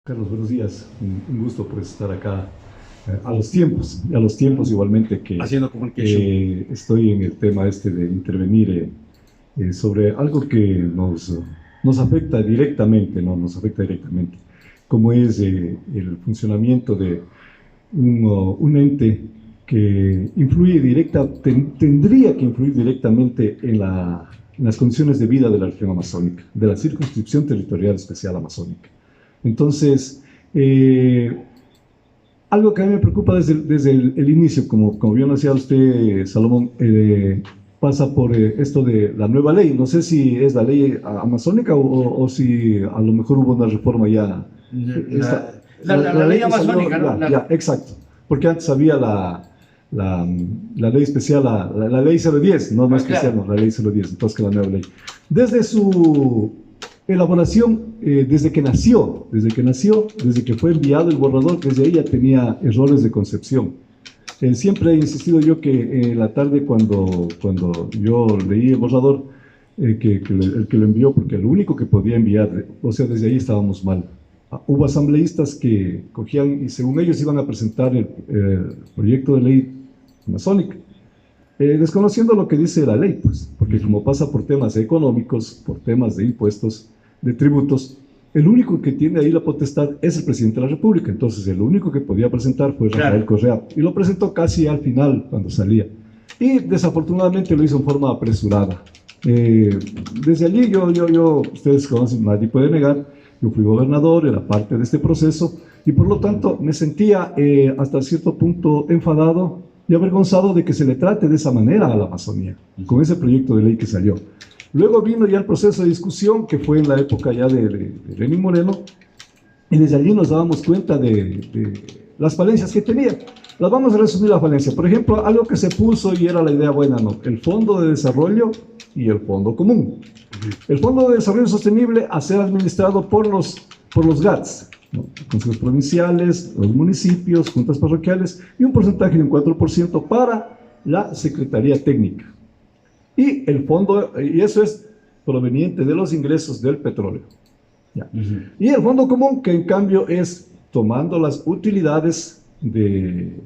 Carlos, buenos días. Un gusto pues estar acá a los tiempos igualmente Haciendo communication. que estoy en el tema este de intervenir sobre algo que nos afecta directamente, ¿no? Nos afecta directamente, como es el funcionamiento de un ente que tendría que influir directamente en las condiciones de vida de la región amazónica, de la circunscripción territorial especial amazónica. Entonces, algo que a mí me preocupa desde el inicio, como bien lo decía usted, Salomón, pasa por esto de la nueva ley. No sé si es la ley amazónica o si a lo mejor hubo una reforma ya. La ley Que salió, amazónica, ¿no? ya, exacto. Porque antes había la, la ley especial, la ley 010, no especial, Claro. no, la ley 010, entonces que la nueva ley. Desde su elaboración, desde que fue enviado el borrador, desde ahí ya tenía errores de concepción. Siempre he insistido yo que la tarde cuando yo leí el borrador, el que lo envió, porque el único que podía enviar, o sea, desde ahí estábamos mal. Hubo asambleístas que cogían y según ellos iban a presentar el proyecto de ley amazónica, desconociendo lo que dice la ley, pues, porque como pasa por temas económicos, por temas de impuestos, de tributos, el único que tiene ahí la potestad es el presidente de la República. Entonces, el único que podía presentar fue Rafael Correa, y lo presentó casi al final, cuando salía. Y desafortunadamente lo hizo en forma apresurada. Desde allí, ustedes conocen, nadie puede negar, yo fui gobernador, era parte de este proceso, y por lo tanto me sentía hasta cierto punto enfadado y avergonzado de que se le trate de esa manera a la Amazonía, con ese proyecto de ley que salió. Luego vino ya el proceso de discusión, que fue en la época ya de Lenín Moreno, y desde allí nos dábamos cuenta de las falencias que tenía. Las vamos a resumir la falencia. Por ejemplo, algo que se puso y era la idea buena, ¿no? El Fondo de Desarrollo y el Fondo Común. El Fondo de Desarrollo Sostenible a ser administrado por los GATS, ¿no? Consejos provinciales, los municipios, juntas parroquiales, y un porcentaje de un 4% para la Secretaría Técnica. Y eso es proveniente de los ingresos del petróleo. Ya. Y el Fondo Común, que en cambio es tomando las utilidades de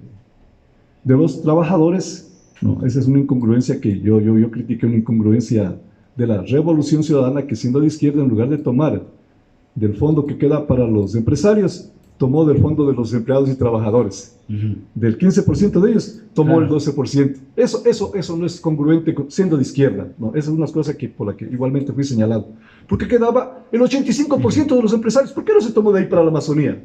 los trabajadores, ¿no? Esa es una incongruencia que yo critiqué, una incongruencia de la Revolución Ciudadana, que siendo de izquierda, en lugar de tomar del fondo que queda para los empresarios, tomó del fondo de los empleados y trabajadores. Del 15% de ellos, tomó el 12%. Eso no es congruente siendo de izquierda, ¿no? Esa es una cosa por la que igualmente fui señalado. Porque quedaba el 85% de los empresarios. ¿Por qué no se tomó de ahí para la Amazonía?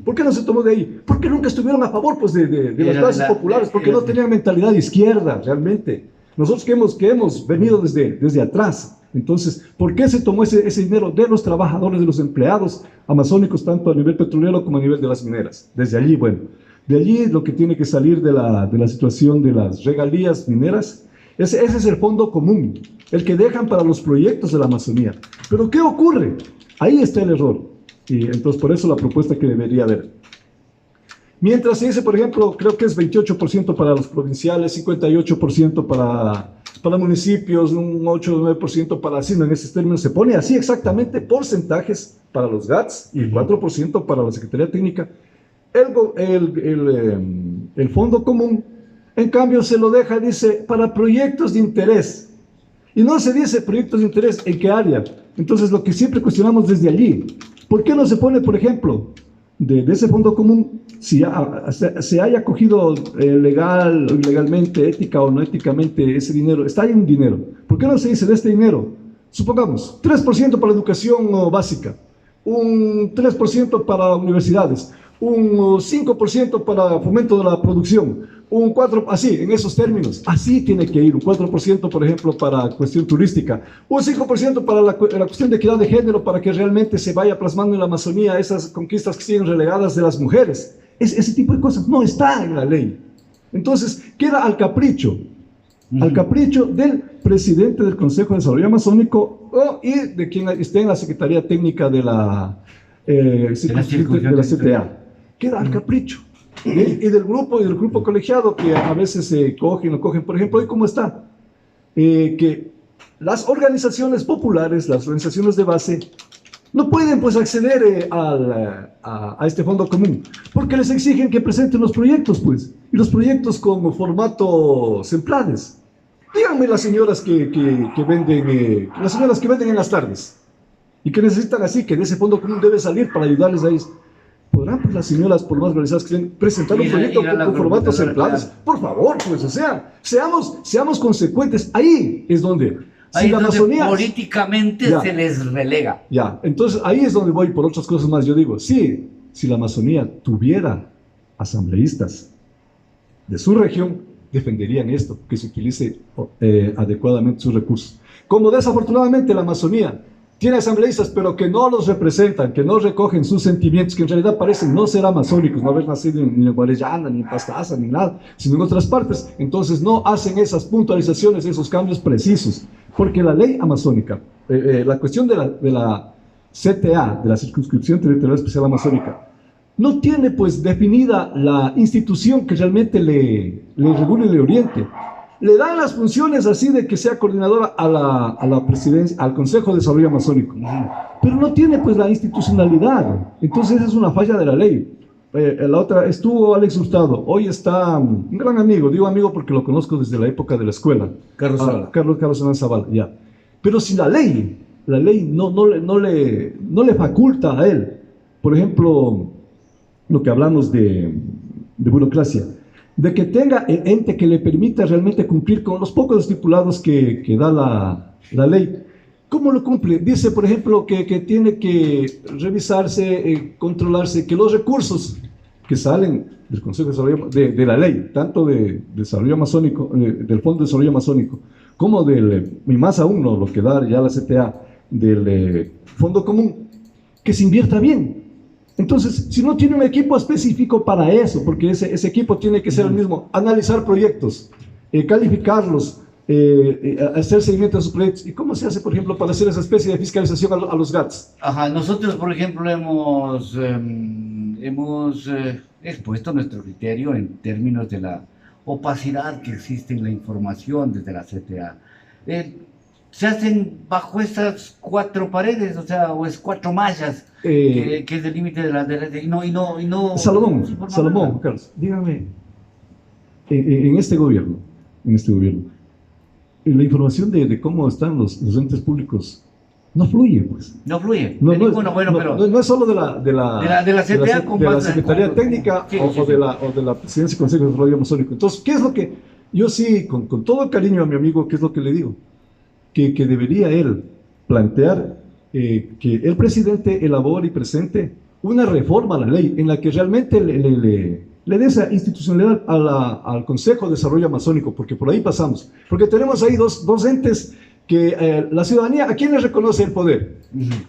¿Por qué no se tomó de ahí? Porque nunca estuvieron a favor, pues, de las clases populares, porque no tenían mentalidad de izquierda, realmente. Nosotros que hemos venido desde atrás. Entonces, ¿por qué se tomó ese dinero de los trabajadores, de los empleados amazónicos, tanto a nivel petrolero como a nivel de las mineras? Desde allí, bueno, de allí lo que tiene que salir de la situación de las regalías mineras, ese es el fondo común, el que dejan para los proyectos de la Amazonía. Pero ¿qué ocurre? Ahí está el error. Y entonces, por eso la propuesta que debería haber. Mientras se dice, por ejemplo, creo que es 28% para los provinciales, 58% para municipios, un 8 o 9% para así, en esos términos se pone así exactamente porcentajes para los GATS y el 4% para la Secretaría Técnica. El Fondo Común, en cambio, se lo deja, dice, para proyectos de interés. Y no se dice proyectos de interés en qué área. Entonces, lo que siempre cuestionamos desde allí, ¿por qué no se pone, por ejemplo, de ese fondo común, si se haya cogido legal o ilegalmente, ética o no éticamente, ese dinero, está ahí un dinero? ¿Por qué no se dice de este dinero? Supongamos, 3% para educación básica, un 3% para universidades, un 5% para fomento de la producción, un 4%, así, en esos términos, así tiene que ir, un 4%, por ejemplo, para cuestión turística, un 5% para la cuestión de equidad de género, para que realmente se vaya plasmando en la Amazonía esas conquistas que siguen relegadas de las mujeres. Ese tipo de cosas no está en la ley. Entonces, queda al capricho del presidente del Consejo de Desarrollo Amazónico y de quien esté en la Secretaría Técnica de la CTA. Queda al capricho. Y del grupo colegiado, que a veces se cogen o cogen, por ejemplo, hoy cómo está, que las organizaciones populares, las organizaciones de base, no pueden pues acceder a este fondo común, porque les exigen que presenten los proyectos, pues, y los proyectos con formato semplanes. Díganme las señoras que venden, las señoras que venden en las tardes y que necesitan así, que de ese fondo común debe salir para ayudarles a ellos. ¿Podrán pues, las señoras, por más organizadas que estén, presentar un proyecto con formatos semplanes? Claro. Por favor, pues, o sea, seamos consecuentes. Ahí es donde... Ahí Si la donde Amazonía, políticamente ya, se les relega. ya, entonces ahí es donde voy por otras cosas más. Yo digo, sí, si la Amazonía tuviera asambleístas de su región, defenderían esto, que se utilice adecuadamente sus recursos. Como desafortunadamente la Amazonía tiene asambleístas, pero que no los representan, que no recogen sus sentimientos, que en realidad parecen no ser amazónicos, no haber nacido ni en Guarellana, ni en Pastaza, ni nada, sino en otras partes, entonces no hacen esas puntualizaciones, esos cambios precisos, porque la ley amazónica, la cuestión de la CTA, de la Circunscripción Territorial Especial Amazónica, no tiene pues definida la institución que realmente le regule y le oriente. Le dan las funciones así de que sea coordinadora a la presidencia, al Consejo de Desarrollo Amazónico, pero no tiene pues la institucionalidad. Entonces es una falla de la ley. La otra, estuvo Alex Hurtado, hoy está un gran amigo, digo amigo porque lo conozco desde la época de la escuela. Carlos Zavala. Carlos Hernán Zavala, ya. Pero si la ley no le faculta a él, por ejemplo, lo que hablamos de burocracia, de que tenga el ente que le permita realmente cumplir con los pocos estipulados que da la ley. ¿Cómo lo cumple? Dice, por ejemplo, que tiene que revisarse, controlarse, que los recursos que salen del Consejo de Desarrollo, de la ley, tanto de Desarrollo Amazónico, del Fondo de Desarrollo Amazónico, como y más aún lo que da ya la CTA, del Fondo Común, que se invierta bien. Entonces, si no tiene un equipo específico para eso, porque ese equipo tiene que ser el mismo, analizar proyectos, calificarlos, hacer seguimiento de sus proyectos. ¿Y cómo se hace, por ejemplo, para hacer esa especie de fiscalización a los GATS? Ajá, nosotros, por ejemplo, hemos expuesto nuestro criterio en términos de la opacidad que existe en la información desde la CTA. Se hacen bajo esas 4 paredes, o sea, o es 4 mallas, que es el límite de la y no Salomón, Carlos, dígame, en este gobierno, la información de cómo están los entes públicos no fluye, pues. No fluye. No es solo de la CTA, de la Secretaría Técnica o de la Presidencia y Consejo de Desarrollo Amazónico. Entonces, ¿qué es lo que yo sí, con todo el cariño a mi amigo, qué es lo que le digo? Que debería él plantear que el presidente elabore y presente una reforma a la ley en la que realmente le dé esa institucionalidad al Consejo de Desarrollo Amazónico, porque por ahí pasamos. Porque tenemos ahí dos entes que la ciudadanía, ¿a quién le reconoce el poder?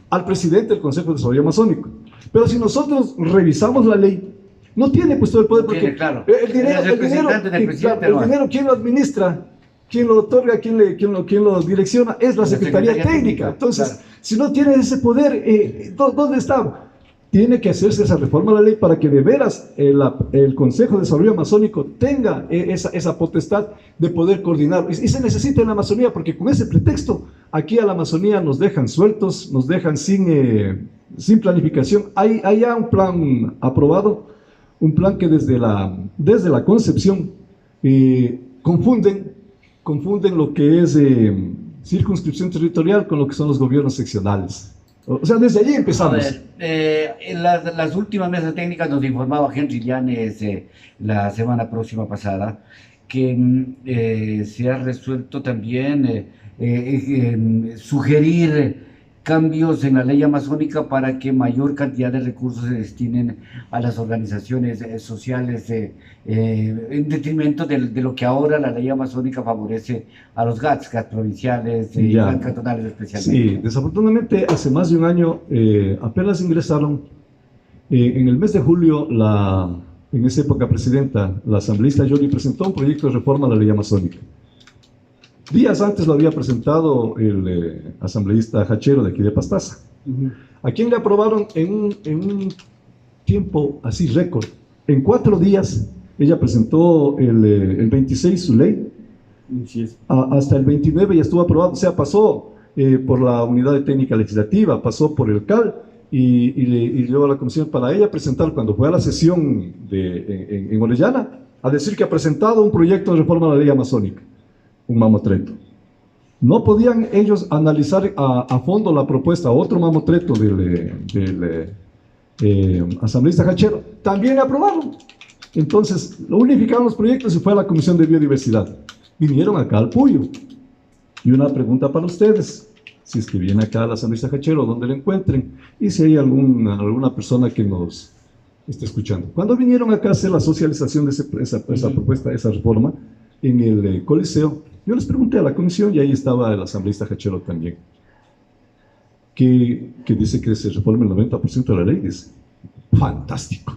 Al presidente del Consejo de Desarrollo Amazónico. Pero si nosotros revisamos la ley, no tiene pues todo el poder, porque claro. el dinero, ¿quién lo administra? ¿Quién lo otorga? ¿Quién lo direcciona? Es la Secretaría Técnica. Entonces, claro, si no tiene ese poder, ¿dónde está? Tiene que hacerse esa reforma a la ley para que de veras el Consejo de Desarrollo Amazónico tenga esa potestad de poder coordinar. Y se necesita en la Amazonía, porque con ese pretexto, aquí a la Amazonía nos dejan sueltos, nos dejan sin planificación. Hay ya un plan aprobado, un plan que desde la concepción confunden lo que es circunscripción territorial con lo que son los gobiernos seccionales. O sea, desde allí empezamos. A ver, en las últimas mesas técnicas nos informaba Henry Llanes la semana próxima pasada que se ha resuelto también sugerir cambios en la ley amazónica para que mayor cantidad de recursos se destinen a las organizaciones sociales en detrimento de lo que ahora la ley amazónica favorece a los GATS provinciales y GATS cantonales especialmente. Sí, desafortunadamente hace más de un año apenas ingresaron, en el mes de julio en esa época presidenta, la asambleísta Yoli presentó un proyecto de reforma a la ley amazónica. Días antes lo había presentado el asambleísta Hachero de aquí de Pastaza, a quien le aprobaron en un tiempo así récord. En 4 días ella presentó el 26 su ley, hasta el 29 ya estuvo aprobado, o sea, pasó por la Unidad de Técnica Legislativa, pasó por el CAL y llevó a la comisión para ella presentar, cuando fue a la sesión en Orellana, a decir que ha presentado un proyecto de reforma a la ley amazónica, un mamotreto. No podían ellos analizar a fondo la propuesta, otro mamotreto del asambleísta Hachero, también aprobaron. Entonces, unificaron los proyectos y fue a la Comisión de Biodiversidad. Vinieron acá al Puyo. Y una pregunta para ustedes, si es que viene acá al asambleísta Hachero, donde lo encuentren, y si hay alguna persona que nos esté escuchando. Cuando vinieron acá a hacer la socialización de esa propuesta, esa reforma, en el Coliseo, yo les pregunté a la comisión, y ahí estaba el asambleísta Hachero también, que dice que se reforme el 90% de la ley. Dice, fantástico.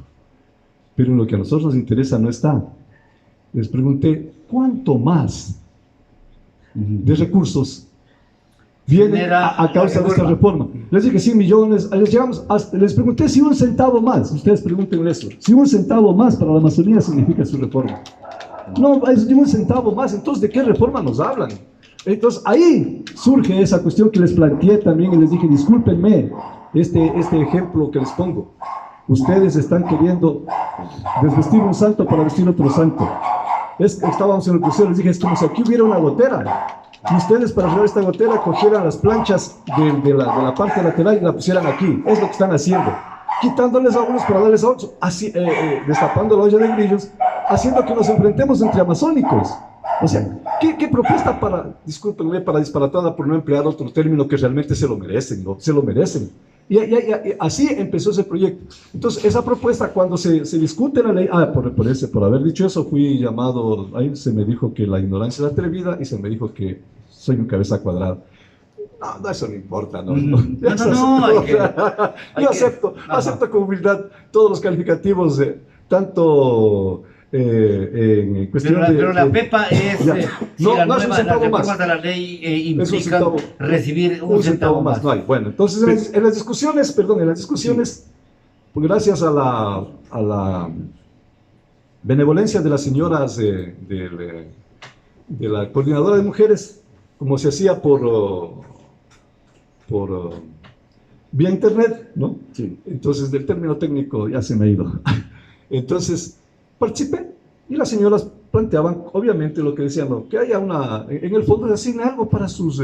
Pero lo que a nosotros nos interesa no está. Les pregunté, ¿cuánto más de recursos vienen a causa de esta reforma? Les dije 100 millones, les pregunté si un centavo más, ustedes pregunten eso, si un centavo más para la Amazonía significa su reforma. No, es de un centavo más. Entonces, ¿de qué reforma nos hablan? Entonces, ahí surge esa cuestión que les planteé también y les dije, discúlpenme este ejemplo que les pongo. Ustedes están queriendo desvestir un santo para vestir otro santo. Estábamos en el crucero, les dije, es como si aquí hubiera una gotera. Y ustedes, para arreglar esta gotera, cogieran las planchas de la parte lateral y la pusieran aquí. Es lo que están haciendo. Quitándoles a unos para darles a otros, así, destapando la olla de grillos, haciendo que nos enfrentemos entre amazónicos. O sea, ¿qué propuesta discúlpenme, para disparatada, por no emplear otro término, que realmente se lo merecen, ¿no? Se lo merecen. Y así empezó ese proyecto. Entonces, esa propuesta, cuando se discute la ley, por haber dicho eso, fui llamado, ahí se me dijo que la ignorancia es atrevida, y se me dijo que soy un cabeza cuadrada. No, eso no importa, ¿no? Yo acepto con humildad todos los calificativos, tanto en cuestión pero la PEPA es, las reformas de la ley implican recibir un centavo más. No hay. Bueno, entonces en las discusiones, sí, pues gracias a la benevolencia de las señoras de la coordinadora de mujeres, como se hacía por vía internet, ¿no? Sí. Entonces, del término técnico ya se me ha ido. Entonces, participé, y las señoras planteaban, obviamente, lo que decían, ¿no? Que haya en el fondo se asigne algo para sus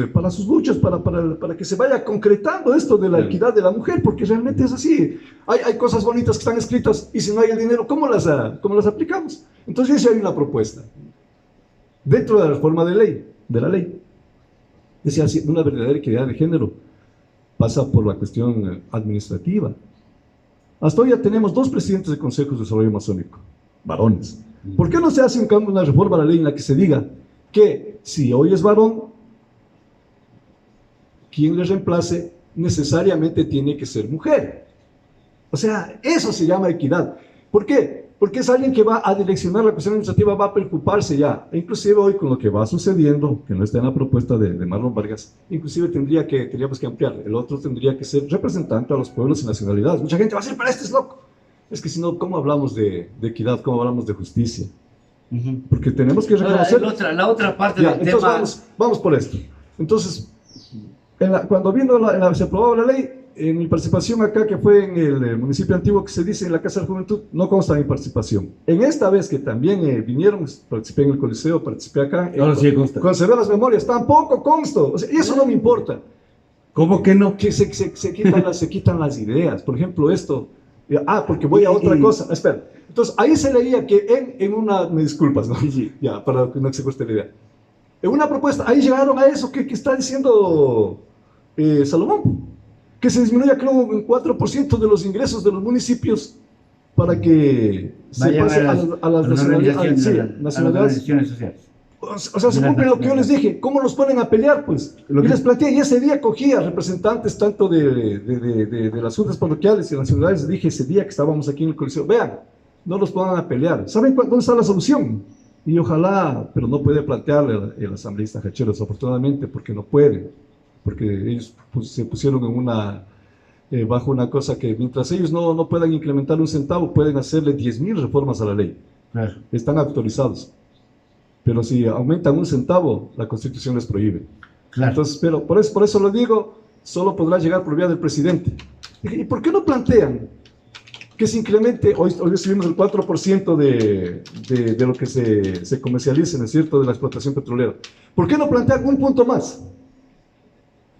luchas, para que se vaya concretando esto de la equidad de la mujer, porque realmente es así. Hay cosas bonitas que están escritas, y si no hay el dinero, ¿cómo las aplicamos? Entonces, ya hay una propuesta. Dentro de la reforma de la ley, decía así, una verdadera equidad de género pasa por la cuestión administrativa. Hasta hoy ya tenemos 2 presidentes de consejos de desarrollo amazónico, varones. ¿Por qué no se hace una reforma a la ley en la que se diga que si hoy es varón, quien le reemplace necesariamente tiene que ser mujer? O sea, eso se llama equidad. ¿Por qué? Porque es alguien que va a direccionar la cuestión administrativa, va a preocuparse ya. Inclusive hoy, con lo que va sucediendo, que no está en la propuesta de Marlon Vargas, inclusive tendríamos que ampliar. El otro tendría que ser representante a los pueblos y nacionalidades. Mucha gente va a decir, pero este es loco. Es que si no, ¿cómo hablamos de equidad? ¿Cómo hablamos de justicia? Porque tenemos que reconocer... La otra parte del entonces tema... Vamos por esto. Entonces, cuando se aprobaba la ley, en mi participación acá, que fue en el municipio antiguo, que se dice en la Casa de la Juventud, no consta mi participación. En esta vez que también vinieron, participé en el Coliseo, participé acá, sí consta. Conservé las memorias, tampoco consto. O sea, y eso no me importa. ¿Cómo que no? Que se quitan las ideas. Por ejemplo, esto... porque voy a otra cosa. Espera. Entonces, ahí se leía que en una... Me disculpas, ¿no? Ya, para que no se corte la idea. En una propuesta, ahí llegaron a eso que está diciendo Salomón, que se disminuya, creo, en 4% de los ingresos de los municipios para que se pase a las nacionalidades sociales. O sea, se cumple lo que yo les dije. ¿Cómo nos ponen a pelear? Pues y les planteé, y ese día cogía representantes tanto de las juntas parroquiales y nacionalidades. Dije ese día que estábamos aquí en el Coliseo, vean, no los pongan a pelear. ¿Saben dónde está la solución? Y ojalá, pero no puede plantearle el asambleísta Hachero, desafortunadamente, porque no puede, porque ellos se pusieron bajo una cosa que mientras ellos no puedan incrementar un centavo, pueden hacerle 10.000 reformas a la ley. Claro. Están autorizados. Pero si aumentan un centavo, la Constitución les prohíbe. Claro. Entonces, pero por eso lo digo, solo podrá llegar por vía del presidente. ¿Y por qué no plantean que se incremente? Hoy recibimos el 4% de lo que se comercializa, ¿no es cierto?, de la explotación petrolera. ¿Por qué no plantean un punto más?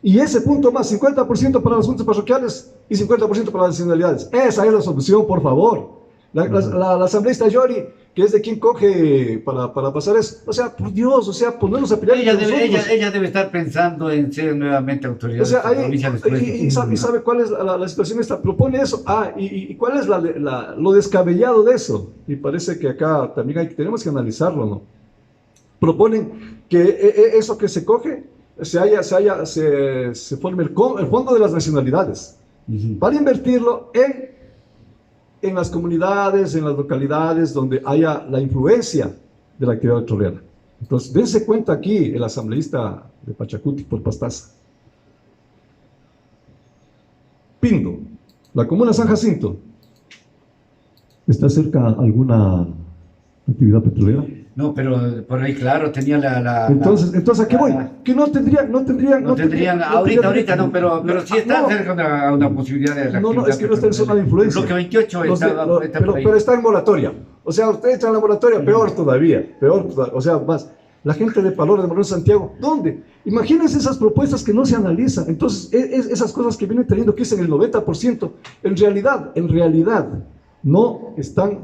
Y ese punto más, 50% para las juntas parroquiales y 50% para las nacionalidades. Esa es la solución, por favor. La asambleísta Yori, que es de quien coge para pasar eso. O sea, por Dios, o sea, ponernos a pelear. Ella debe estar pensando en ser nuevamente autoridad. O sea, y sabe cuál es la situación esta. Propone eso. Y cuál es lo descabellado de eso. Y parece que acá también tenemos que analizarlo, ¿no? Proponen que eso que se coge se forme el fondo de las nacionalidades para invertirlo en las comunidades, en las localidades donde haya la influencia de la actividad petrolera. Entonces, dense cuenta aquí el asambleísta de Pachacuti por Pastaza. Pindo, la comuna San Jacinto, ¿está cerca alguna actividad petrolera? No, pero por ahí, claro, tenía entonces ¿a qué voy? Que no tendrían, ahorita no, pero sí está cerca a una posibilidad de la No, es que no está en zona de influencia. Bloque 28 pero está en moratoria. O sea, ustedes están en la moratoria, peor todavía, o sea, más. La gente de Palora, de Moreno Santiago, ¿dónde? Imagínense esas propuestas que no se analizan. Entonces, esas cosas que vienen teniendo, que es en el 90%, en realidad, no están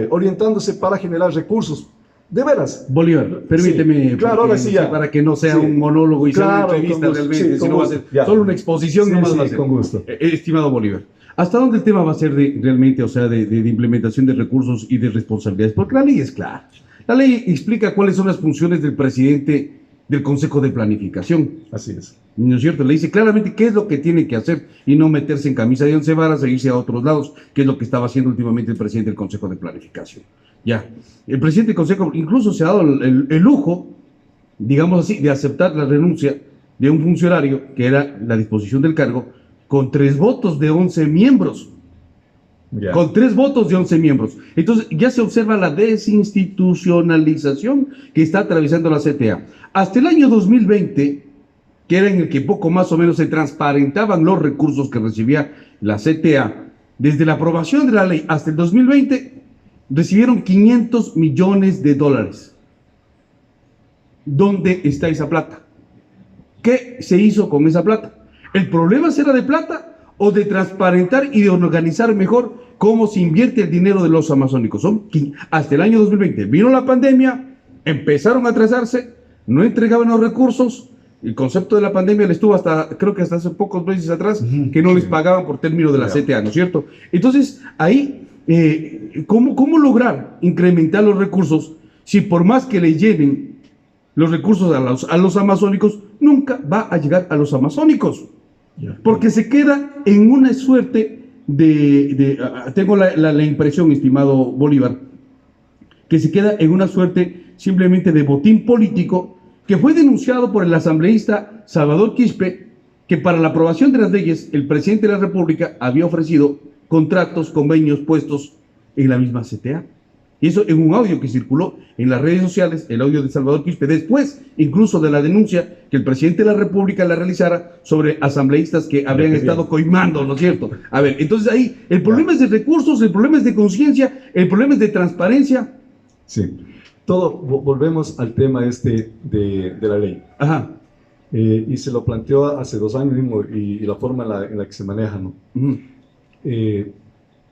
orientándose para generar recursos. De veras. Bolívar, permíteme, sí, claro, ahora sí ya. Para que no sea un monólogo y sea una entrevista realmente, sino va a ser solo una exposición, nomás va a ser. Con gusto. Estimado Bolívar, ¿hasta dónde el tema va a ser realmente, o sea, de implementación de recursos y de responsabilidades? Porque la ley es clara. La ley explica cuáles son las funciones del presidente del Consejo de Planificación. Así es. ¿No es cierto? Le dice claramente qué es lo que tiene que hacer y no meterse en camisa de once varas e irse a otros lados, que es lo que estaba haciendo últimamente el presidente del Consejo de Planificación. Ya. El presidente del Consejo incluso se ha dado el lujo, digamos así, de aceptar la renuncia de un funcionario que era la disposición del cargo con 3 votos de 11 miembros. Yeah. Con 3 votos de 11 miembros. Entonces ya se observa la desinstitucionalización que está atravesando la CTA. Hasta el año 2020, que era en el que poco más o menos se transparentaban los recursos que recibía la CTA, desde la aprobación de la ley hasta el 2020, recibieron $500 millones. ¿Dónde está esa plata? ¿Qué se hizo con esa plata? ¿El problema será de plata o de transparentar y de organizar mejor cómo se invierte el dinero de los amazónicos? Hasta el año 2020 vino la pandemia, empezaron a atrasarse, no entregaban los recursos. El concepto de la pandemia le estuvo creo que hasta hace pocos meses atrás, que no les pagaban por término de la CTA, ¿no es cierto? Entonces, ahí, ¿cómo lograr incrementar los recursos si por más que le lleven los recursos a los amazónicos, nunca va a llegar a los amazónicos? Porque se queda en una suerte tengo la impresión, estimado Bolívar, que se queda en una suerte simplemente de botín político que fue denunciado por el asambleísta Salvador Quispe, que para la aprobación de las leyes el presidente de la República había ofrecido contratos, convenios, puestos en la misma CTA. Y eso en un audio que circuló en las redes sociales, el audio de Salvador Quispe, después incluso de la denuncia que el presidente de la República la realizara sobre asambleístas que habrían estado coimando, ¿no es cierto? A ver, entonces ahí, el problema es de recursos, el problema es de conciencia, el problema es de transparencia. Sí, volvemos al tema de la ley. Ajá. Y se lo planteó hace 2 años mismo y la forma en la que se maneja, ¿no?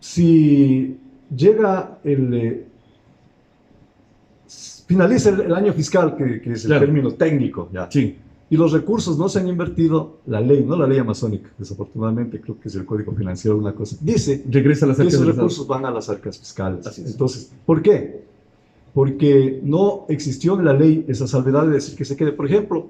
Si llega finaliza el año fiscal, que es el término técnico, ya. Sí. Y los recursos no se han invertido, la ley, no la ley amazónica, desafortunadamente, creo que es el Código Financiero, una cosa, dice regresa a las que arcas esos recursos van a las arcas fiscales. Así es. Entonces, ¿por qué? Porque no existió en la ley esa salvedad de decir que se quede. Por ejemplo,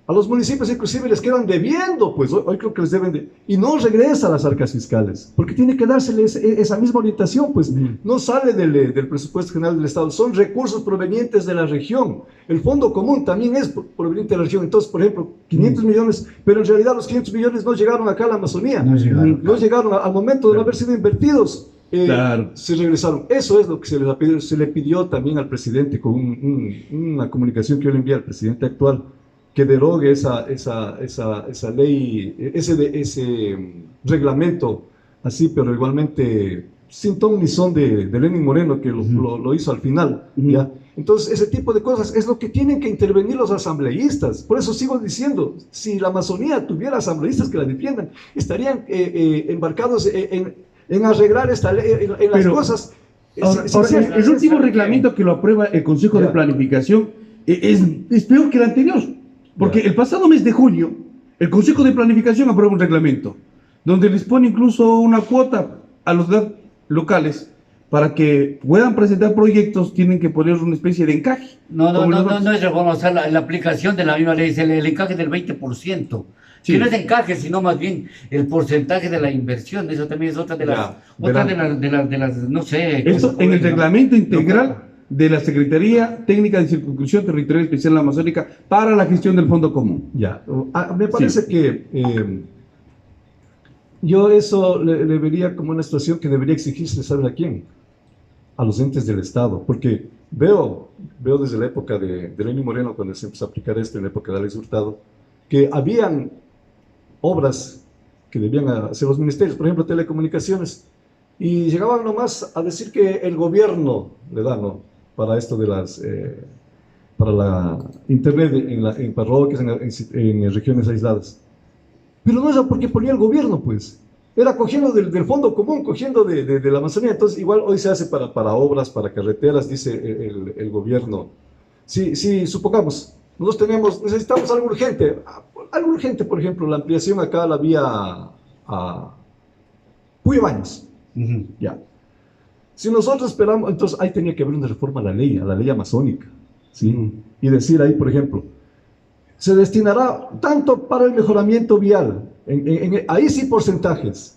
a los municipios inclusive les quedan debiendo, pues hoy creo que les deben y no regresa a las arcas fiscales, porque tiene que dárseles esa misma orientación, pues no sale del presupuesto general del Estado, son recursos provenientes de la región. El fondo común también es proveniente de la región. Entonces, por ejemplo, 500 millones, pero en realidad los 500 millones no llegaron acá a la Amazonía, no llegaron al momento de no haber sido invertidos. Se regresaron. Eso es lo que se le pidió también al presidente con una comunicación que yo le envié al presidente actual. que derogue esa ley, ese reglamento, así, pero igualmente sin ton ni son de Lenín Moreno, que lo hizo al final, ¿ya? Entonces, ese tipo de cosas es lo que tienen que intervenir los asambleístas. Por eso sigo diciendo, si la Amazonía tuviera asambleístas que la defiendan, estarían embarcados en arreglar esta ley, en las cosas. El último reglamento que lo aprueba el Consejo de Planificación es peor que el anterior, porque el pasado mes de junio, el Consejo de Planificación aprueba un reglamento, donde les pone incluso una cuota a los locales. Para que puedan presentar proyectos, tienen que poner una especie de encaje. No es reforma, o sea, la aplicación de la misma ley es el encaje del 20%. Sí. Que no es encaje, sino más bien el porcentaje de la inversión. Eso también es otra de las, no sé. Eso en el reglamento integral de la Secretaría Técnica de Circunscripción Territorial Especial Amazónica para la gestión del Fondo Común. Ya, me parece que yo eso le vería como una situación que debería exigirse, ¿sabe a quién? A los entes del Estado, porque veo desde la época de Lenín Moreno, cuando se empezó a aplicar esto, en la época de Alex Hurtado, que habían obras que debían hacer los ministerios, por ejemplo, telecomunicaciones, y llegaban nomás a decir que el gobierno le da, ¿no?, para esto de para la internet en parroquias, en regiones aisladas. Pero no era porque ponía el gobierno, pues. Era cogiendo del fondo común, cogiendo de la Amazonía. Entonces, igual hoy se hace para obras, para carreteras, dice el gobierno. Sí, supongamos, nosotros necesitamos algo urgente, por ejemplo, la ampliación acá a la vía a Puyo Baños. Ya. Si nosotros esperamos, entonces ahí tenía que haber una reforma a la ley amazónica, ¿sí? Y decir ahí, por ejemplo, se destinará tanto para el mejoramiento vial, ahí sí porcentajes,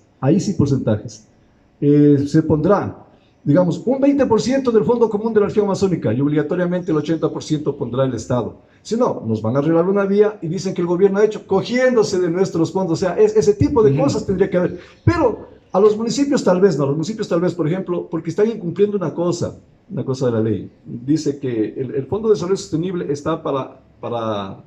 se pondrá, digamos, un 20% del Fondo Común de la Región Amazónica y obligatoriamente el 80% pondrá el Estado. Si no, nos van a arreglar una vía y dicen que el gobierno ha hecho cogiéndose de nuestros fondos, o sea, ese tipo de cosas tendría que haber. Pero a los municipios tal vez no, por ejemplo, porque están incumpliendo una cosa de la ley. Dice que el Fondo de Desarrollo Sostenible está para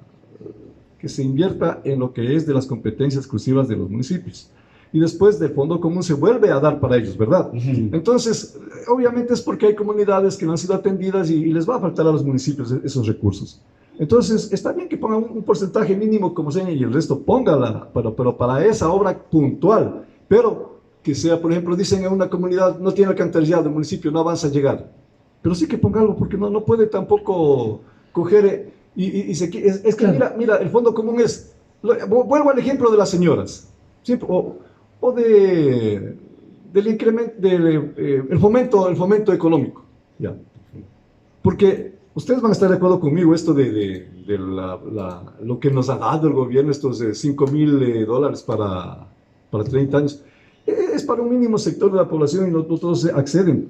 que se invierta en lo que es de las competencias exclusivas de los municipios. Y después del Fondo Común se vuelve a dar para ellos, ¿verdad? Entonces, obviamente es porque hay comunidades que no han sido atendidas y les va a faltar a los municipios esos recursos. Entonces, está bien que pongan un porcentaje mínimo como sea y el resto póngala, pero para esa obra puntual. Pero que sea, por ejemplo, dicen en una comunidad no tiene alcantarillado, el municipio no avanza a llegar. Pero sí que ponga algo, porque no puede tampoco coger... es que mira, el Fondo Común es, vuelvo al ejemplo de las señoras, ¿sí? o del incremento, el fomento económico, ¿ya? Porque ustedes van a estar de acuerdo conmigo, esto de lo que nos ha dado el gobierno, estos $5,000 para 30 años, es para un mínimo sector de la población y no todos acceden.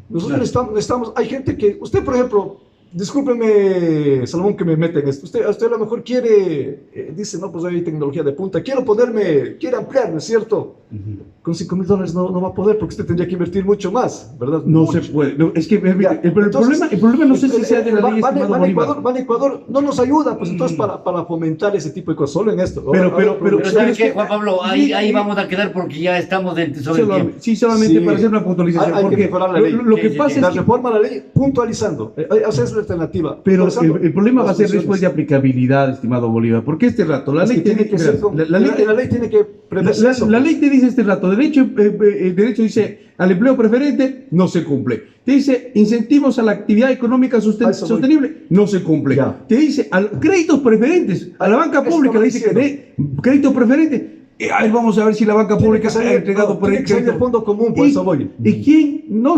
Nosotros necesitamos, hay gente que, usted por ejemplo, discúlpeme, Salomón, que me mete en esto. Usted a lo mejor quiere, dice, no, pues hay tecnología de punta, quiere ampliar, ¿no es cierto? Con $5,000 no va a poder, porque usted tendría que invertir mucho más, ¿verdad? No se puede. No, es que el problema no sé si sea de la ley. Ban Ecuador no nos ayuda, pues entonces para fomentar ese tipo de cosas, solo en esto. Pero ¿sabes qué, Juan Pablo? Ahí vamos a quedar porque ya estamos sobre el tiempo. Sí, solamente para hacer una puntualización. Hay que mejorar la ley. Lo que pasa es la reforma a la ley puntualizando. O sea, es la alternativa. Pero el problema va a ser después de aplicabilidad, estimado Bolívar, porque este rato la ley tiene que ser, la ley tiene que prever eso. La ley te dice este rato, derecho dice al empleo preferente, no se cumple. Te dice incentivos a la actividad económica sostenible, no se cumple. Ya. Te dice créditos preferentes, a la banca pública le dice que dé créditos preferentes. A ver, vamos a ver si la banca pública se ha entregado por el crédito. Fondo común, por eso voy. ¿Y quién? No,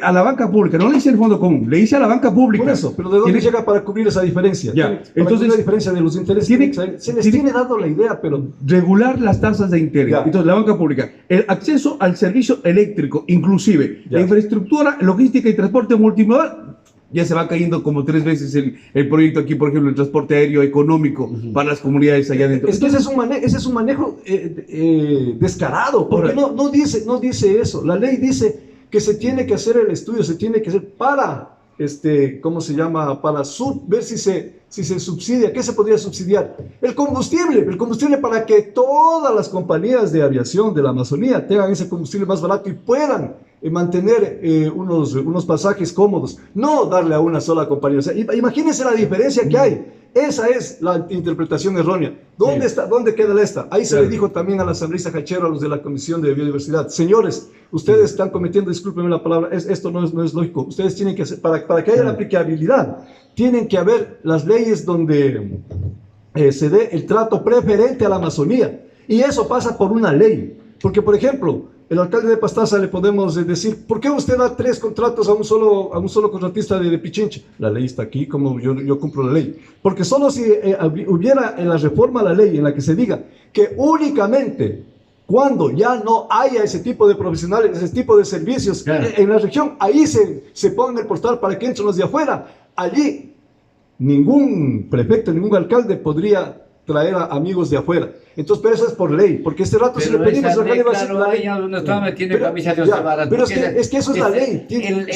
a la banca pública, no le dice el fondo común, le dice a la banca pública. Por eso, pero ¿de dónde llega para cubrir esa diferencia? Ya. Entonces, la diferencia de los intereses, se les tiene dado la idea, pero... Regular las tasas de interés. Ya. Entonces, la banca pública, el acceso al servicio eléctrico, inclusive, la infraestructura, logística y transporte multimodal. Ya se va cayendo como 3 veces el proyecto aquí, por ejemplo, el transporte aéreo económico para las comunidades allá adentro. Es que ese es un manejo descarado, porque no dice eso. La ley dice que se tiene que hacer el estudio, se tiene que hacer para ¿cómo se llama? Para ver si se subsidia. ¿Qué se podría subsidiar? El combustible para que todas las compañías de aviación de la Amazonía tengan ese combustible más barato y puedan mantener unos pasajes cómodos, no darle a una sola compañía. O sea, imagínense la diferencia que hay. Esa es la interpretación errónea. ¿Dónde queda esta? Ahí se le dijo también al asambleísta Hachero, a los de la Comisión de Biodiversidad: señores, ustedes están cometiendo, discúlpenme la palabra, esto no es lógico. Ustedes tienen que hacer, para que haya la aplicabilidad, tienen que haber las leyes donde se dé el trato preferente a la Amazonía. Y eso pasa por una ley. Porque, por ejemplo, el alcalde de Pastaza le podemos decir: ¿por qué usted da 3 contratos a un solo contratista de Pichincha? La ley está aquí, como yo cumplo la ley. Porque solo si hubiera en la reforma la ley en la que se diga que únicamente cuando ya no haya ese tipo de profesionales, ese tipo de servicios en la región, ahí se ponga el portal para que entren los de afuera. Allí ningún prefecto, ningún alcalde podría traer a amigos de afuera. Entonces, pero eso es por ley, porque este rato si le pedimos al alcalde va a decir la ley. No estaba metiendo camisa de once varas. Pero es que eso es la ley.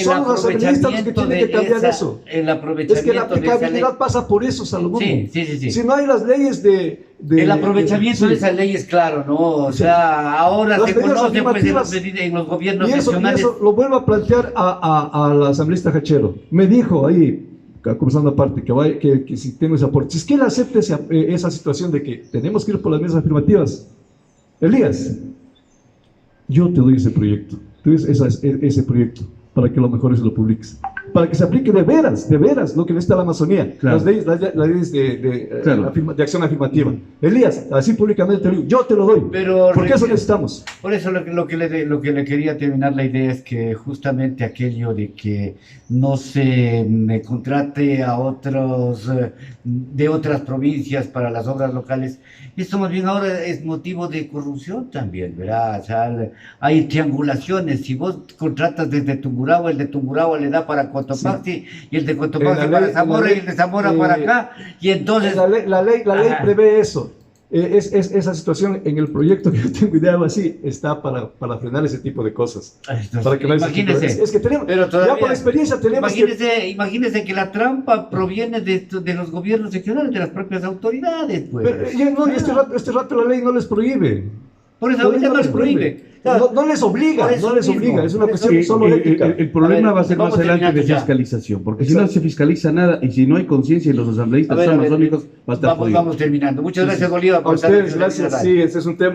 Son los asambleístas los que tienen que cambiar eso. Es que la aplicabilidad pasa por eso, Salomón. Sí. Si no hay las leyes el aprovechamiento de esa ley es claro, ¿no? O sea, ahora se conoce pues, en los gobiernos nacionales. Y eso lo vuelvo a plantear al asambleísta Hachero. Me dijo ahí, conversando aparte, que si tengo ese aporte, si es que él acepte esa situación de que tenemos que ir por las medidas afirmativas, Elías, yo te doy ese proyecto, ese proyecto, para que lo mejores y lo publiques, para que se aplique de veras lo que necesita la Amazonía, las leyes de acción afirmativa. Elías, así públicamente te lo digo, yo te lo doy, porque eso necesitamos. Por eso lo que le quería terminar la idea es que justamente aquello de que no se contrate a otros de otras provincias para las obras locales, esto más bien ahora es motivo de corrupción también, ¿verdad? O sea, hay triangulaciones. Si vos contratas desde Tungurahua, el de Tungurahua le da para Cotopaxi, y el de Cotopaxi para Zamora, y el de Zamora para acá, y entonces... La ley prevé eso. Esa situación en el proyecto que yo tengo ideado así está para frenar ese tipo de cosas. Para que imagínese, es que tenemos, pero todavía, ya por experiencia tenemos imagínese que la trampa proviene de los gobiernos regionales, de las propias autoridades, pues. Pero, este rato la ley no les prohíbe. Por eso ahorita no les prohíbe. No les obliga, es una cuestión solo ética. El problema va a ser más adelante de fiscalización, porque si no se fiscaliza nada y si no hay conciencia en los asambleístas amazónicos, va a estar jodido. Vamos terminando. Muchas gracias, Bolívar, por estar. A ustedes, gracias. Sí, ese es un tema.